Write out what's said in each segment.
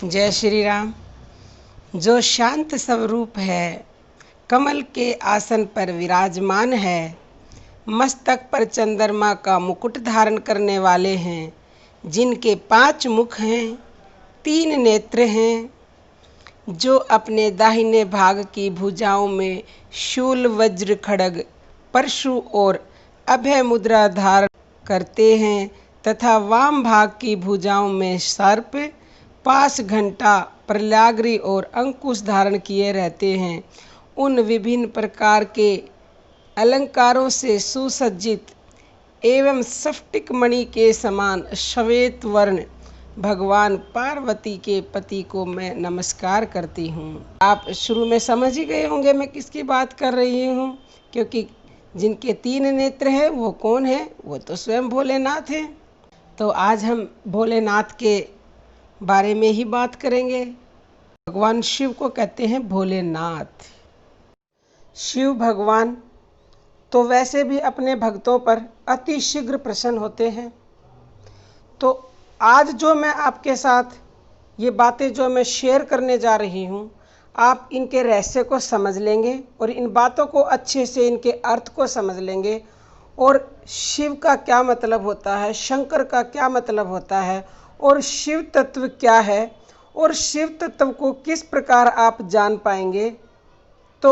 जय श्री राम। जो शांत स्वरूप है, कमल के आसन पर विराजमान है, मस्तक पर चंद्रमा का मुकुट धारण करने वाले हैं, जिनके 5 मुख हैं, 3 नेत्र हैं, जो अपने दाहिने भाग की भुजाओं में शूल, वज्र, खड्ग, परशु और अभय मुद्रा धारण करते हैं तथा वाम भाग की भुजाओं में सर्प, पास, घंटा, प्रल्याग्री और अंकुश धारण किए रहते हैं। उन विभिन्न प्रकार के अलंकारों से सुसज्जित एवं स्फटिक मणि के समान श्वेत वर्ण भगवान पार्वती के पति को मैं नमस्कार करती हूँ। आप शुरू में समझ ही गए होंगे मैं किसकी बात कर रही हूँ, क्योंकि जिनके 3 नेत्र हैं वो कौन है? वो तो स्वयं भोलेनाथ हैं। तो आज हम भोलेनाथ के बारे में ही बात करेंगे। भगवान शिव को कहते हैं भोलेनाथ। शिव भगवान तो वैसे भी अपने भक्तों पर अति शीघ्र प्रसन्न होते हैं। तो आज जो मैं आपके साथ ये बातें जो मैं शेयर करने जा रही हूँ, आप इनके रहस्य को समझ लेंगे और इन बातों को अच्छे से इनके अर्थ को समझ लेंगे और शिव का क्या मतलब होता है, शंकर का क्या मतलब होता है और शिव तत्व क्या है और शिव तत्व को किस प्रकार आप जान पाएंगे। तो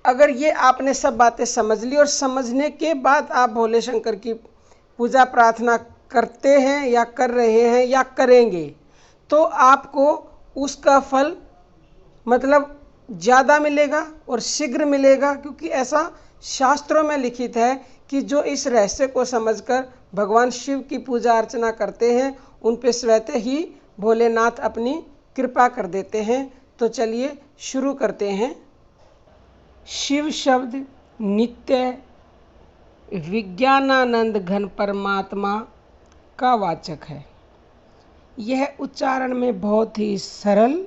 अगर ये आपने सब बातें समझ ली और समझने के बाद आप भोले शंकर की पूजा प्रार्थना करते हैं या कर रहे हैं या करेंगे, तो आपको उसका फल मतलब ज़्यादा मिलेगा और शीघ्र मिलेगा, क्योंकि ऐसा शास्त्रों में लिखित है कि जो इस रहस्य को समझकर भगवान शिव की पूजा अर्चना करते हैं उन पे स्वतः ही भोलेनाथ अपनी कृपा कर देते हैं। तो चलिए शुरू करते हैं। शिव शब्द नित्य विज्ञानानंद घन परमात्मा का वाचक है। यह उच्चारण में बहुत ही सरल,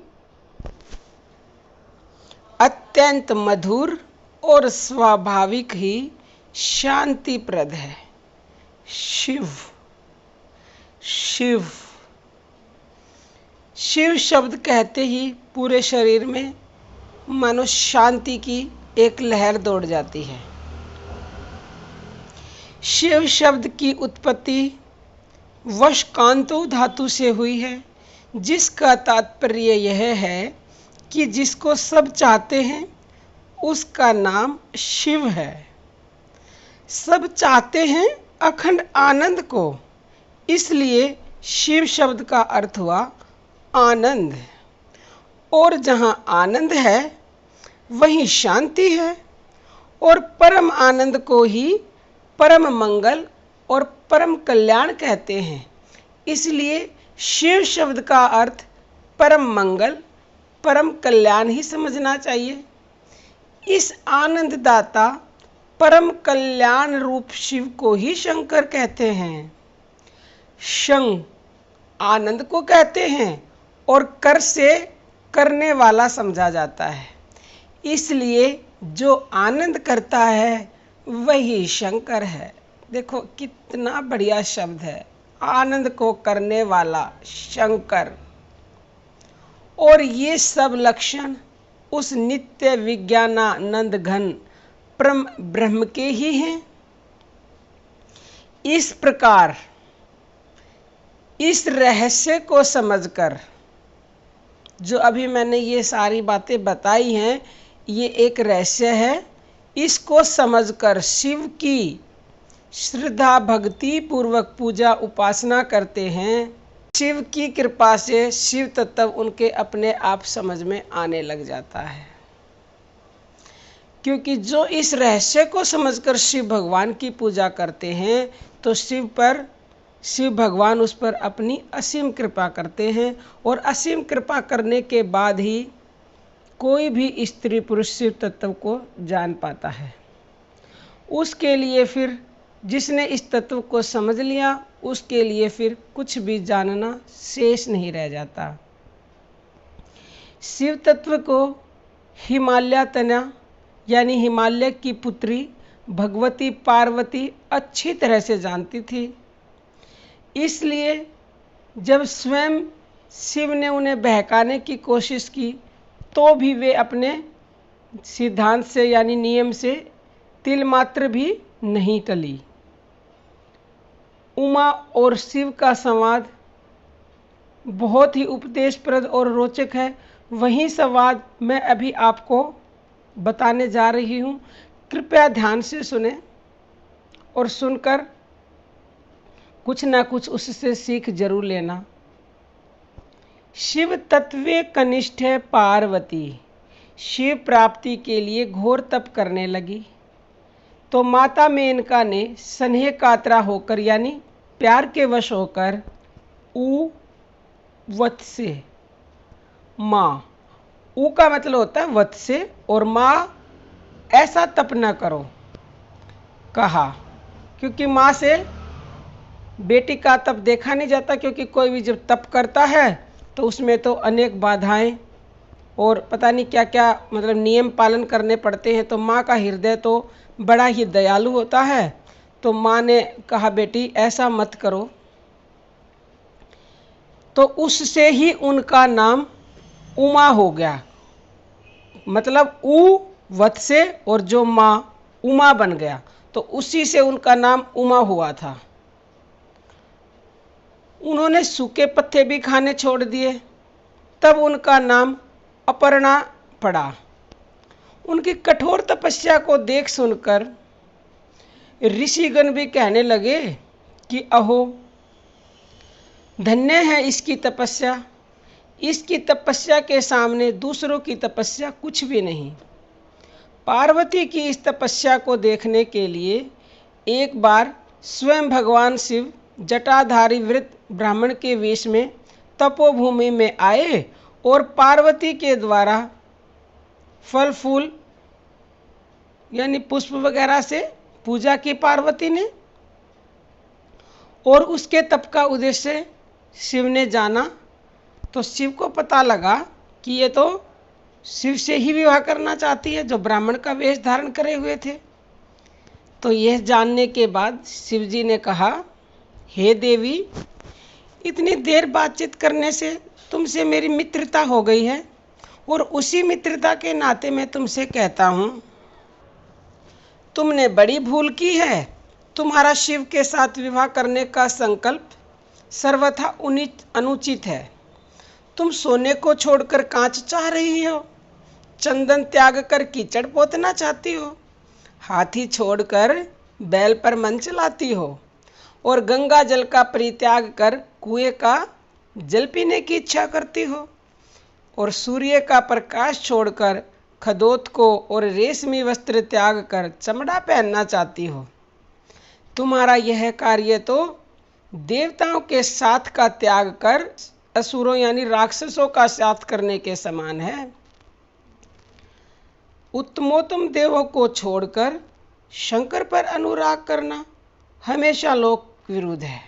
अत्यंत मधुर और स्वाभाविक ही शांतिप्रद है। शिव शिव शिव शब्द कहते ही पूरे शरीर में मानो शांति की एक लहर दौड़ जाती है। शिव शब्द की उत्पत्ति वशकांतो धातु से हुई है, जिसका तात्पर्य यह है कि जिसको सब चाहते हैं उसका नाम शिव है। सब चाहते हैं अखंड आनंद को, इसलिए शिव शब्द का अर्थ हुआ आनंद। और जहाँ आनंद है वहीं शांति है और परम आनंद को ही परम मंगल और परम कल्याण कहते हैं। इसलिए शिव शब्द का अर्थ परम मंगल, परम कल्याण ही समझना चाहिए। इस आनंददाता परम कल्याण रूप शिव को ही शंकर कहते हैं। शं आनंद को कहते हैं और कर से करने वाला समझा जाता है, इसलिए जो आनंद करता है वही शंकर है। देखो कितना बढ़िया शब्द है, आनंद को करने वाला शंकर। और ये सब लक्षण उस नित्य विज्ञानानंद घन परम ब्रह्म के ही हैं। इस प्रकार इस रहस्य को समझकर, जो अभी मैंने ये सारी बातें बताई हैं, ये एक रहस्य है। इसको समझकर शिव की श्रद्धा भक्ति पूर्वक पूजा उपासना करते हैं। शिव की कृपा से शिव तत्व उनके अपने आप समझ में आने लग जाता है, क्योंकि जो इस रहस्य को समझकर शिव भगवान की पूजा करते हैं तो शिव भगवान उस पर अपनी असीम कृपा करते हैं और असीम कृपा करने के बाद ही कोई भी स्त्री पुरुष शिव तत्व को जान पाता है। उसके लिए फिर जिसने इस तत्व को समझ लिया उसके लिए फिर कुछ भी जानना शेष नहीं रह जाता। शिव तत्व को हिमालयतना यानी हिमालय की पुत्री भगवती पार्वती अच्छी तरह से जानती थी। इसलिए जब स्वयं शिव ने उन्हें बहकाने की कोशिश की तो भी वे अपने सिद्धांत से यानी नियम से तिल मात्र भी नहीं टली। उमा और शिव का संवाद बहुत ही उपदेशप्रद और रोचक है। वही संवाद मैं अभी आपको बताने जा रही हूँ। कृपया ध्यान से सुने और सुनकर कुछ ना कुछ उससे सीख जरूर लेना। शिव तत्वे कनिष्ठ पार्वती शिव प्राप्ति के लिए घोर तप करने लगी तो माता मेनका ने स्नेह कातरा होकर यानी प्यार के वश होकर ऊ वत्से माँ, ऊ का मतलब होता है वत्से और माँ ऐसा तप न करो कहा, क्योंकि माँ से बेटी का तप देखा नहीं जाता, क्योंकि कोई भी जब तप करता है तो उसमें तो अनेक बाधाएं और पता नहीं क्या क्या मतलब नियम पालन करने पड़ते हैं। तो माँ का हृदय तो बड़ा ही दयालु होता है। तो माँ ने कहा बेटी ऐसा मत करो। तो उससे ही उनका नाम उमा हो गया, मतलब ऊ वत्से और जो माँ उमा बन गया, तो उसी से उनका नाम उमा हुआ था। उन्होंने सूखे पत्ते भी खाने छोड़ दिए, तब उनका नाम अपर्णा पड़ा। उनकी कठोर तपस्या को देख सुनकर ऋषिगण भी कहने लगे कि अहो धन्य है इसकी तपस्या, इसकी तपस्या के सामने दूसरों की तपस्या कुछ भी नहीं। पार्वती की इस तपस्या को देखने के लिए एक बार स्वयं भगवान शिव जटाधारी वृद्ध ब्राह्मण के वेश में तपोभूमि में आए और पार्वती के द्वारा फल फूल यानी पुष्प वगैरह से पूजा की पार्वती ने, और उसके तप का उद्देश्य शिव ने जाना। तो शिव को पता लगा कि ये तो शिव से ही विवाह करना चाहती है जो ब्राह्मण का वेश धारण करे हुए थे। तो यह जानने के बाद शिव जी ने कहा, हे देवी, इतनी देर बातचीत करने से तुमसे मेरी मित्रता हो गई है और उसी मित्रता के नाते मैं तुमसे कहता हूँ तुमने बड़ी भूल की है। तुम्हारा शिव के साथ विवाह करने का संकल्प सर्वथा अनुचित है। तुम सोने को छोड़कर कांच चाह रही हो, चंदन त्याग कर कीचड़ पोतना चाहती हो, हाथी छोड़कर बैल पर मन चलाती हो और गंगा जल का परित्याग कर कुएं का जल पीने की इच्छा करती हो और सूर्य का प्रकाश छोड़कर खदोत को और रेशमी वस्त्र त्याग कर चमड़ा पहनना चाहती हो। तुम्हारा यह कार्य तो देवताओं के साथ का त्याग कर असुरों यानी राक्षसों का साथ करने के समान है। उत्तमोत्तम देवों को छोड़कर शंकर पर अनुराग करना हमेशा लोक विरुद्ध है।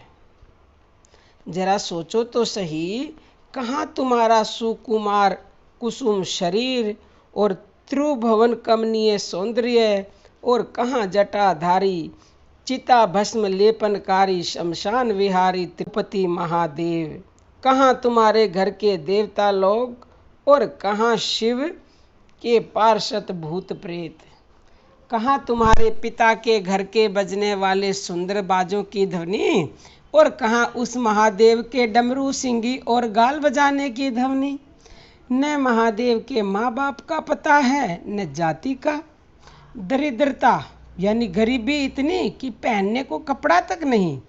जरा सोचो तो सही, कहाँ तुम्हारा सुकुमार कुसुम शरीर और त्रिभुवन कमनीय सौंदर्य और कहाँ जटाधारी चिता भस्म लेपनकारी शमशान विहारी त्रिपति महादेव, कहाँ तुम्हारे घर के देवता लोग और कहाँ शिव के पार्षद भूत प्रेत, कहाँ तुम्हारे पिता के घर के बजने वाले सुंदर बाजों की ध्वनि और कहाँ उस महादेव के डमरू सिंगी और गाल बजाने की ध्वनि। न महादेव के माँ बाप का पता है न जाति का। दरिद्रता यानी गरीबी इतनी कि पहनने को कपड़ा तक नहीं।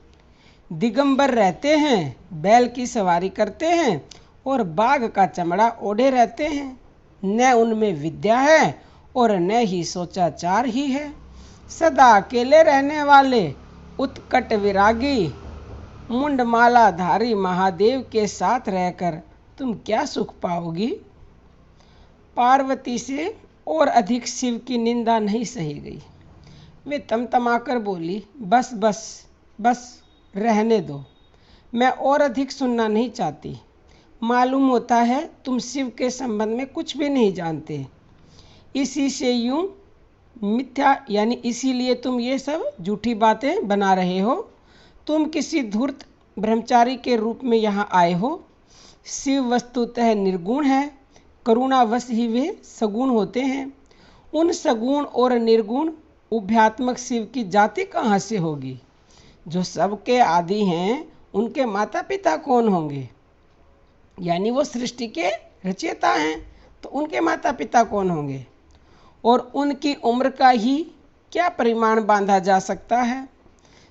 दिगंबर रहते हैं, बैल की सवारी करते हैं और बाघ का चमड़ा ओढ़े रहते हैं। न उनमें विद्या है और न ही सोचाचार ही है। सदा अकेले रहने वाले उत्कट विरागी मुंडमालाधारी महादेव के साथ रहकर तुम क्या सुख पाओगी। पार्वती से और अधिक शिव की निंदा नहीं सही गई। वे तमतमाकर बोली, बस बस बस रहने दो, मैं और अधिक सुनना नहीं चाहती। मालूम होता है तुम शिव के संबंध में कुछ भी नहीं जानते, इसी से यूं मिथ्या यानी इसीलिए तुम ये सब झूठी बातें बना रहे हो। तुम किसी धूर्त ब्रह्मचारी के रूप में यहाँ आए हो शिव वस्तुतः निर्गुण है, करुणावश ही वे सगुण होते हैं। उन सगुण और निर्गुण उभयात्मक शिव की जाति कहाँ से होगी? जो सबके आदि हैं उनके माता पिता कौन होंगे? यानी वो सृष्टि के रचयिता हैं, तो उनके माता पिता कौन होंगे? और उनकी उम्र का ही क्या परिमाण बांधा जा सकता है?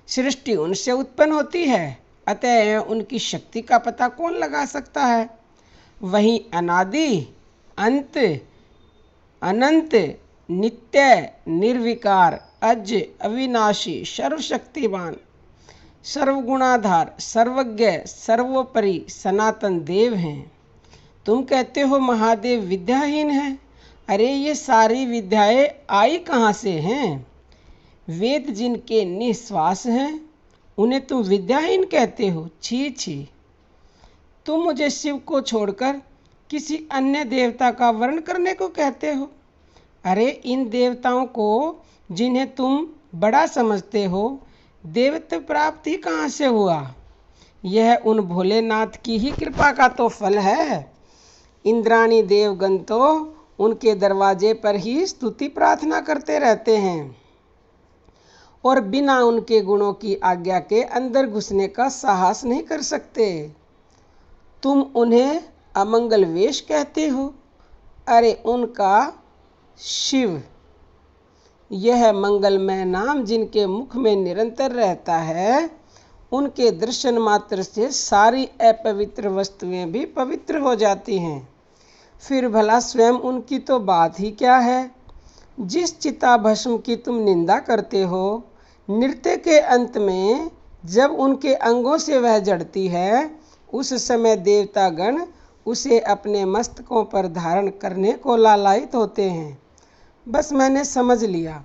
सृष्टि उनसे उत्पन्न होती है, अतः उनकी शक्ति का पता कौन लगा सकता है? वहीं अनादि, अंत, अनंत, नित्य, निर्विकार, अज, अविनाशी, सर्वशक्तिमान, सर्वगुणाधार, सर्वज्ञ, सर्वोपरि सनातन देव हैं। तुम कहते हो महादेव विद्याहीन है। अरे ये सारी विद्याएं आई कहाँ से हैं? वेद जिनके निश्वास हैं उन्हें तुम विद्याहीन कहते हो? छी छी। तुम मुझे शिव को छोड़कर किसी अन्य देवता का वर्ण करने को कहते हो? अरे इन देवताओं को जिन्हें तुम बड़ा समझते हो, देवत्व प्राप्ति कहाँ से हुआ? यह उन भोलेनाथ की ही कृपा का तो फल है। इंद्राणी देवगण तो उनके दरवाजे पर ही स्तुति प्रार्थना करते रहते हैं और बिना उनके गुणों की आज्ञा के अंदर घुसने का साहस नहीं कर सकते। तुम उन्हें अमंगल वेश कहते हो। अरे उनका शिव, यह मंगलमय नाम जिनके मुख में निरंतर रहता है, उनके दर्शन मात्र से सारी अपवित्र वस्तुएं भी पवित्र हो जाती हैं। फिर भला स्वयं उनकी तो बात ही क्या है? जिस चिता भस्म की तुम निंदा करते हो, नृत्य के अंत में जब उनके अंगों से वह जड़ती है, उस समय देवतागण उसे अपने मस्तकों पर धारण करने को लालायित होते हैं। बस मैंने समझ लिया,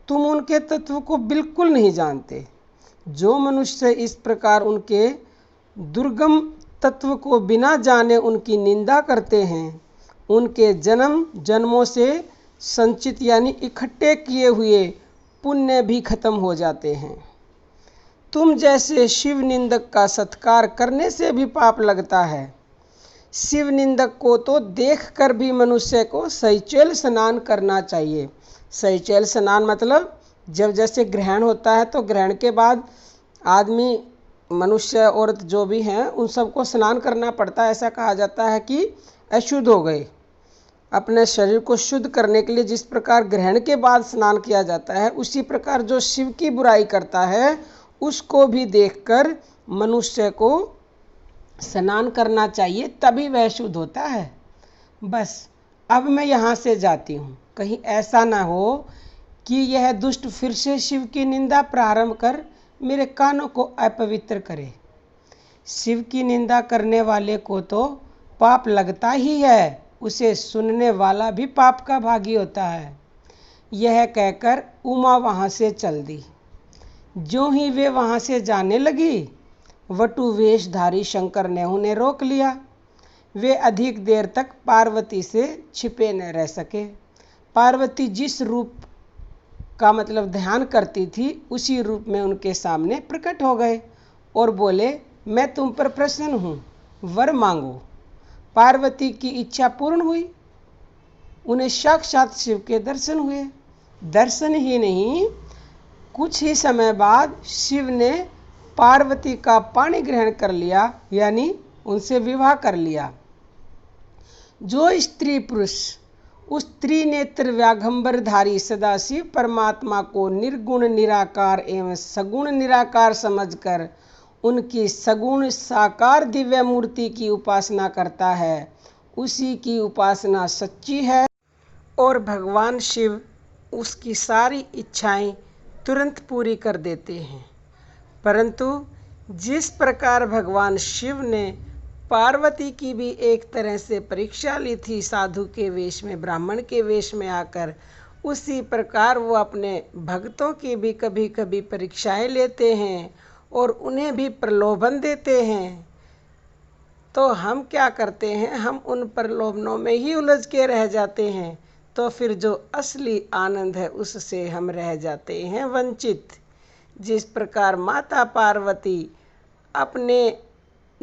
तुम उनके तत्व को बिल्कुल नहीं जानते। जो मनुष्य इस प्रकार उनके दुर्गम तत्व को बिना जाने उनकी निंदा करते हैं, उनके जन्म जन्मों से संचित यानी इकट्ठे किए हुए पुण्य भी खत्म हो जाते हैं। तुम जैसे शिव निंदक का सत्कार करने से भी पाप लगता है। शिव निंदक को तो देखकर भी मनुष्य को शैचैल स्नान करना चाहिए। शैचैल स्नान मतलब जब जैसे ग्रहण होता है तो ग्रहण के बाद आदमी, मनुष्य, औरत जो भी हैं उन सबको स्नान करना पड़ता है। ऐसा कहा जाता है कि अशुद्ध हो गए। अपने शरीर को शुद्ध करने के लिए जिस प्रकार ग्रहण के बाद स्नान किया जाता है, उसी प्रकार जो शिव की बुराई करता है उसको भी देखकर मनुष्य को स्नान करना चाहिए, तभी वह शुद्ध होता है। बस अब मैं यहाँ से जाती हूँ। कहीं ऐसा ना हो कि यह दुष्ट फिर से शिव की निंदा प्रारंभ कर मेरे कानों को अपवित्र करे। शिव की निंदा करने वाले को तो पाप लगता ही है, उसे सुनने वाला भी पाप का भागी होता है। यह कहकर उमा वहाँ से चल दी। जो ही वे वहाँ से जाने लगी, वटु वेशधारी शंकर ने उन्हें रोक लिया। वे अधिक देर तक पार्वती से छिपे न रह सके। पार्वती जिस रूप का मतलब ध्यान करती थी, उसी रूप में उनके सामने प्रकट हो गए और बोले, मैं तुम पर प्रसन्न हूँ, वर मांगो। पार्वती की इच्छा पूर्ण हुई। उन्हें साक्षात शिव के दर्शन हुए। दर्शन ही नहीं, कुछ ही समय बाद शिव ने पार्वती का पाणी ग्रहण कर लिया, यानी उनसे विवाह कर लिया। जो स्त्री पुरुष उस त्रिनेत्र व्याघंबरधारी सदाशिव परमात्मा को निर्गुण निराकार एवं सगुण निराकार समझकर उनकी सगुण साकार दिव्य मूर्ति की उपासना करता है, उसी की उपासना सच्ची है और भगवान शिव उसकी सारी इच्छाएं तुरंत पूरी कर देते हैं। परंतु जिस प्रकार भगवान शिव ने पार्वती की भी एक तरह से परीक्षा ली थी साधु के वेश में, ब्राह्मण के वेश में आकर, उसी प्रकार वो अपने भक्तों की भी कभी कभी परीक्षाएं लेते हैं और उन्हें भी प्रलोभन देते हैं। तो हम क्या करते हैं, हम उन प्रलोभनों में ही उलझ के रह जाते हैं, तो फिर जो असली आनंद है उससे हम रह जाते हैं वंचित। जिस प्रकार माता पार्वती अपने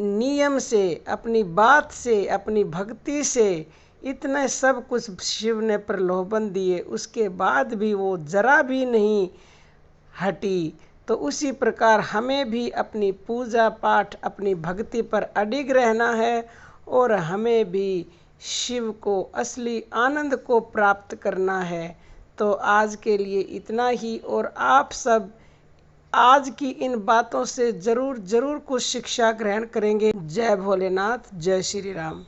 नियम से, अपनी बात से, अपनी भक्ति से इतने सब कुछ शिव ने प्रलोभन दिए, उसके बाद भी वो जरा भी नहीं हटी। तो उसी प्रकार हमें भी अपनी पूजा पाठ, अपनी भक्ति पर अडिग रहना है और हमें भी शिव को असली आनंद को प्राप्त करना है। तो आज के लिए इतना ही, और आप सब आज की इन बातों से जरूर जरूर कुछ शिक्षा ग्रहण करेंगे। जय भोलेनाथ, जय श्री राम।